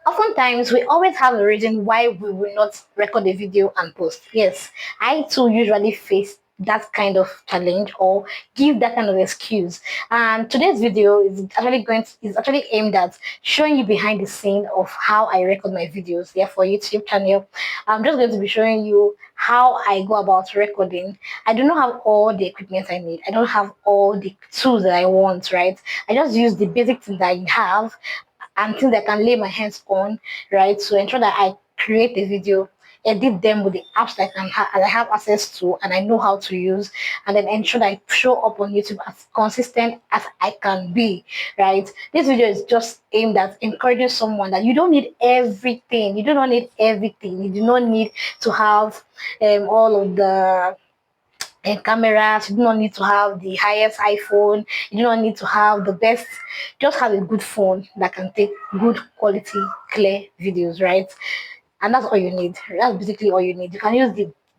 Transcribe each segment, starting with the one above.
Oftentimes, we always have a reason why we will not record a video and post. Yes, I too usually face that kind of challenge or give that kind of excuse. And today's video is actually aimed at showing you behind the scene of how I record my videos. Yeah, for YouTube channel, I'm just going to be showing you how I go about recording. I do not have all the equipment I need. I don't have all the tools that I want. Right? I just use the basic things that I have and things I can lay my hands on, right, to ensure that I create a video, edit them with the apps that I have access to and I know how to use, and then ensure that I show up on YouTube as consistent as I can be, right? This video is just aimed at encouraging someone that you don't need everything. You do not need everything. You do not need to have all of the and cameras. You do not need to have the highest iPhone. You do not need to have the best. Just have a good phone that can take good quality, clear videos, right? And that's all you need. That's basically all you need. You can use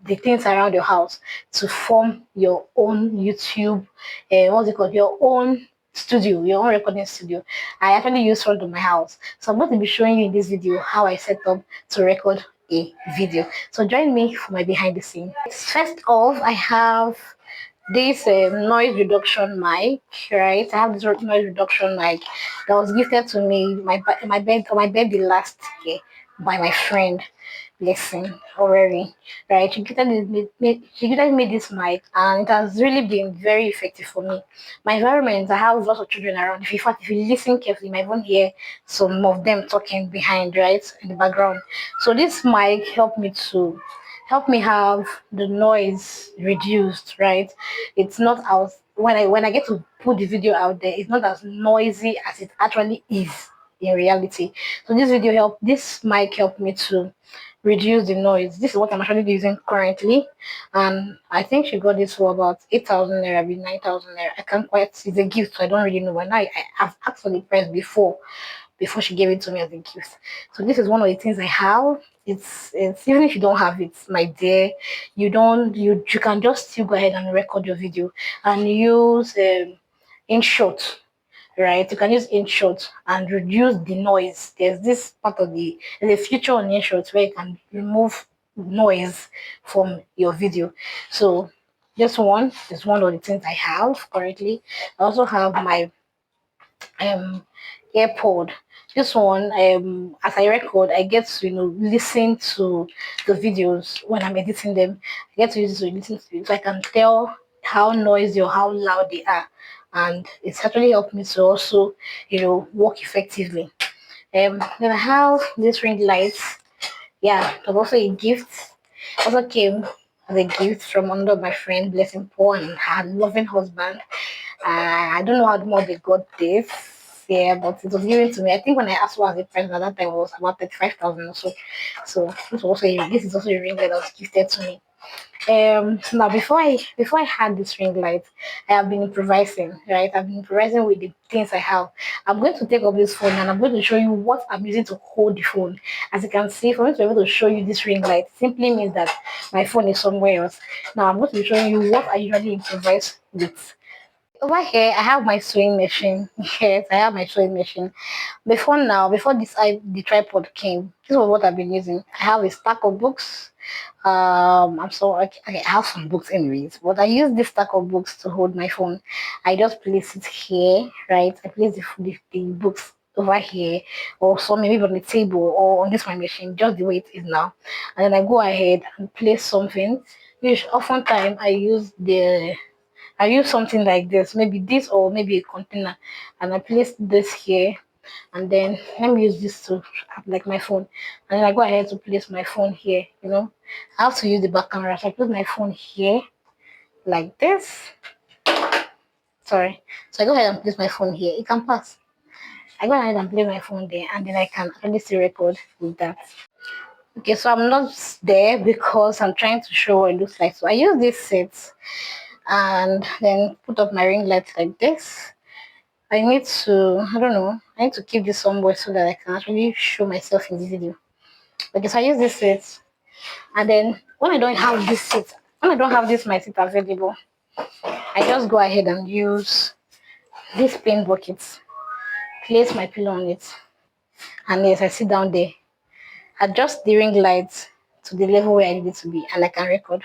the things around your house to form your own YouTube, what's it called? Your own studio, your own recording studio. I actually use front of my house. So I'm going to be showing you in this video how I set up to record a video. So join me for my behind the scene. First off, I have this noise reduction mic, right? I have this noise reduction mic that was gifted to me my birthday last year by my friend. Blessing already, right? She gifted me this mic, and it has really been very effective for me. My environment, I have lots of children around. In fact, if you listen carefully, you might even hear some of them talking behind, right, in the background. So this mic help me have the noise reduced, right? It's not out when I get to put the video out there, it's not as noisy as it actually is in reality. So this mic helped me to reduce the noise. This is what I'm actually using currently, and I think she got this for about 8,000 naira, be 9,000 naira. I can't quite. It's a gift, so I don't really know. But now I've asked for the price before she gave it to me as a gift. So this is one of the things I have. It's even if you don't have it, my dear, you can just still go ahead and record your video and use in short, right? You can use InShot and reduce the noise. There's a feature on InShot where you can remove noise from your video. So this one is one of the things I have currently. I also have my um AirPod. This one, as I record, I get to listen to the videos when I'm editing them. I get to use it to listen to it, so I can tell how noisy or how loud they are, and it's actually helped me to also work effectively. Then I have this ring light. Yeah, it was also a gift. Also came as a gift from one of my friend, Blessing Paul, and her loving husband. I don't know how much they got this. Yeah, but it was given to me. I think when I asked what the price at that time was about 35,000 or so. So this is also a ring that was gifted to me. Now before I had this ring light, I have been improvising, right? I've been improvising with the things I have. I'm going to take up this phone and I'm going to show you what I'm using to hold the phone. As you can see, for me to be able to show you this ring light simply means that my phone is somewhere else. Now I'm going to be showing you what I usually improvise with. Over here, I have my sewing machine. Yes, I have my sewing machine. Before the tripod came, this was what I've been using. I have a stack of books. I have some books anyways, but I use this stack of books to hold my phone. I just place it here, right? I place the books over here, or so maybe on the table or on this my machine, just the way it is now. And then I go ahead and place something. Which oftentimes I use something like this, maybe this or maybe a container, and I place this here, and then let me use this to act like my phone, and then I go ahead to place my phone here. I have to use the back camera, so I put my phone here like this. Sorry, so I go ahead and place my phone here. It can pass. I go ahead and place my phone there, and then I can actually still record with that. Okay, so I'm not there because I'm trying to show what it looks like. So I use this set and then put up my ring light like this. I don't know, I need to keep this somewhere so that I can actually show myself in this video. Okay, so I use this set, and then when I don't have this my seat available, I just go ahead and use this plain bucket, place my pillow on it, And yes, I sit down there, adjust the ring lights to the level where I need it to be, and I can record.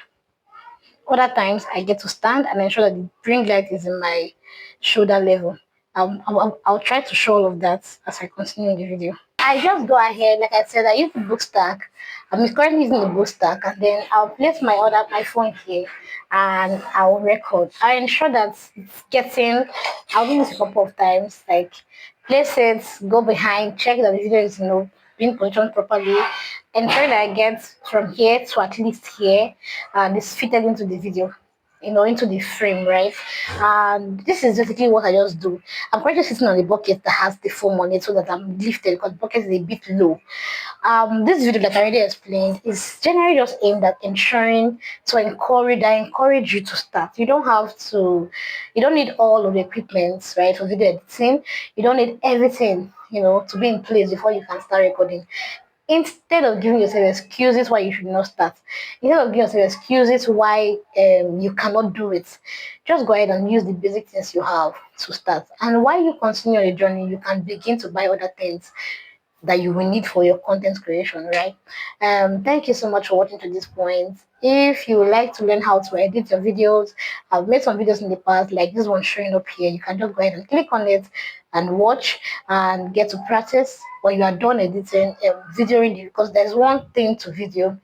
Other times, I get to stand and ensure that the ring light is in my shoulder level. I'll try to show all of that as I continue in the video. I just go ahead, like I said, I use the book stack. I'm currently using the book stack, and then I'll place my phone here, and I'll record. I ensure that it's getting. I'll do this a couple of times, like place it, go behind, check that the video is being positioned properly, ensure that I get from here to at least here, and it's fitted into the video, into the frame, right? And this is basically what I just do. I'm currently sitting on the bucket that has the foam on it so that I'm lifted because the bucket is a bit low. This video, like I already explained, is generally just aimed at ensuring to encourage you to start. You don't need all of the equipment, right, for video editing. You don't need everything, to be in place before you can start recording. Instead of giving yourself excuses why you should not start, instead of giving yourself excuses why you cannot do it, just go ahead and use the basic things you have to start. And while you continue on the journey, you can begin to buy other things that you will need for your content creation, right? Thank you so much for watching to this point. If you would like to learn how to edit your videos, I've made some videos in the past, like this one showing up here. You can just go ahead and click on it and watch and get to practice when you are done editing videoing because there's one thing to video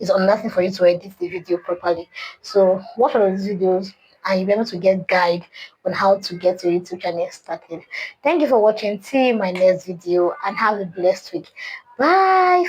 is on nothing for you to edit the video properly. So watch all of these videos and you'll be able to get guide on how to get your YouTube channel started. Thank you for watching. See you in my next video and have a blessed week. Bye.